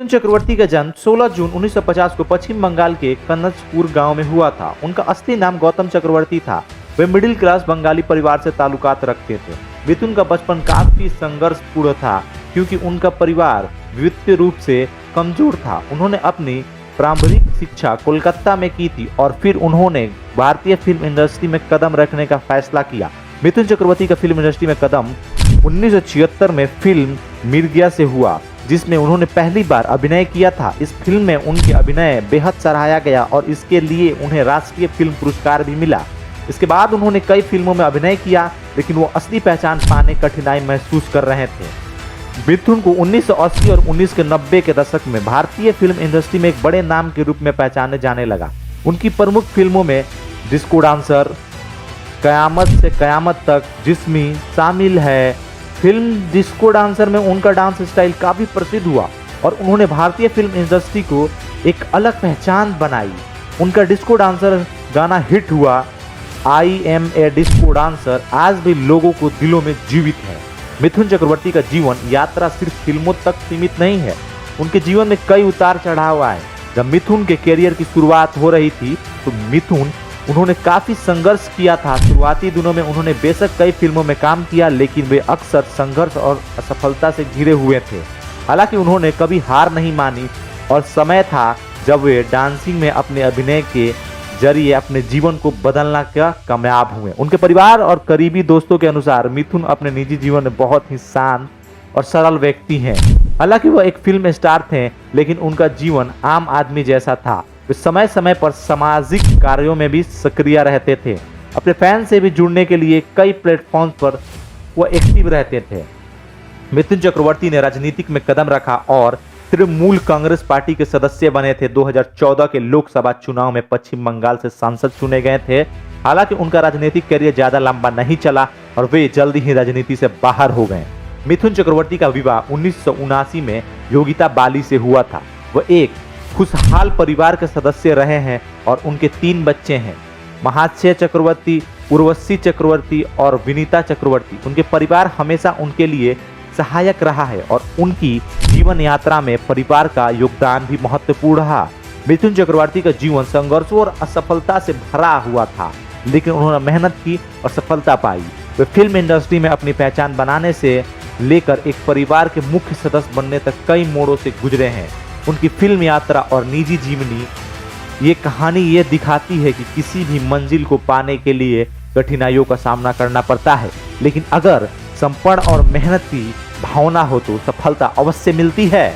मिथुन चक्रवर्ती का जन्म 16 जून 1950 को पश्चिम बंगाल के कन्नजपुर गांव में हुआ था। उनका असली नाम गौतम चक्रवर्ती था। वे मिडिल क्लास बंगाली परिवार से ताल्लुकात रखते थे। मिथुन का बचपन काफी संघर्षपूर्ण था क्योंकि उनका परिवार वित्तीय रूप से कमजोर था। उन्होंने अपनी प्रारंभिक शिक्षा कोलकाता में की थी और फिर उन्होंने भारतीय फिल्म इंडस्ट्री में कदम रखने का फैसला किया। मिथुन चक्रवर्ती का फिल्म इंडस्ट्री में कदम 1976 में फिल्म मिर्गिया से हुआ, जिसमें उन्होंने पहली बार अभिनय किया था। इस फिल्म में उनके अभिनय बेहद सराहाया गया और इसके लिए उन्हें राष्ट्रीय फिल्म पुरस्कार भी मिला। इसके बाद उन्होंने कई फिल्मों में अभिनय किया, लेकिन वो असली पहचान पाने कठिनाई महसूस कर रहे थे। मिथुन को 1980 और 1990 के दशक में भारतीय फिल्म इंडस्ट्री में एक बड़े नाम के रूप में पहचाने जाने लगा। उनकी प्रमुख फिल्मों में डिस्को डांसर, कयामत से कयामत तक, जिस्मी शामिल है। फिल्म डिस्को डांसर में उनका डांस स्टाइल काफी प्रसिद्ध हुआ और उन्होंने भारतीय फिल्म इंडस्ट्री को एक अलग पहचान बनाई। उनका डिस्को डांसर गाना हिट हुआ। I am a disco dancer आज भी लोगों को दिलों में जीवित है। मिथुन चक्रवर्ती का जीवन यात्रा सिर्फ फिल्मों तक सीमित नहीं है। उनके जीवन में कई उतार चढ़ाव आए। जब मिथुन के करियर की शुरुआत हो रही थी तो उन्होंने काफी संघर्ष किया था। शुरुआती दिनों में उन्होंने बेशक कई फिल्मों में काम किया, लेकिन वे अक्सर संघर्ष और असफलता से घिरे हुए थे। हालांकि उन्होंने कभी हार नहीं मानी और समय था जब वे डांसिंग में अपने अभिनय के जरिए अपने जीवन को बदलना का कामयाब हुए। उनके परिवार और करीबी दोस्तों के अनुसार मिथुन अपने निजी जीवन में बहुत ही शांत और सरल व्यक्ति हैं। हालांकि वह एक फिल्म स्टार थे, लेकिन उनका जीवन आम आदमी जैसा था। वे समय समय पर सामाजिक कार्यों में भी सक्रिय रहते थे। अपने फैन से भी जुड़ने के लिए कई प्लेटफॉर्म पर वो एक्टिव रहते थे। मिथुन चक्रवर्ती ने राजनीतिक में कदम रखा और तृणमूल कांग्रेस पार्टी के सदस्य बने थे। 2014 के लोकसभा चुनाव में पश्चिम बंगाल से सांसद चुने गए थे। हालांकि उनका राजनीतिक करियर ज्यादा लंबा नहीं चला और वे जल्दी ही राजनीति से बाहर हो गए। मिथुन चक्रवर्ती का विवाह 1979 में योगिता बाली से हुआ था। वह एक खुशहाल परिवार के सदस्य रहे हैं और उनके 3 बच्चे हैं, महाशय चक्रवर्ती, उर्वशी चक्रवर्ती और विनीता चक्रवर्ती। उनके परिवार हमेशा उनके लिए सहायक रहा है और उनकी जीवन यात्रा में परिवार का योगदान भी महत्वपूर्ण रहा। मिथुन चक्रवर्ती का जीवन संघर्षों और असफलता से भरा हुआ था, लेकिन उन्होंने मेहनत की और सफलता पाई। वे फिल्म इंडस्ट्री में अपनी पहचान बनाने से लेकर एक परिवार के मुख्य सदस्य बनने तक कई मोड़ों से गुजरे हैं। उनकी फिल्म यात्रा और निजी जीवनी ये कहानी ये दिखाती है कि किसी भी मंजिल को पाने के लिए कठिनाइयों का सामना करना पड़ता है, लेकिन अगर समर्पण और मेहनत की भावना हो तो सफलता अवश्य मिलती है।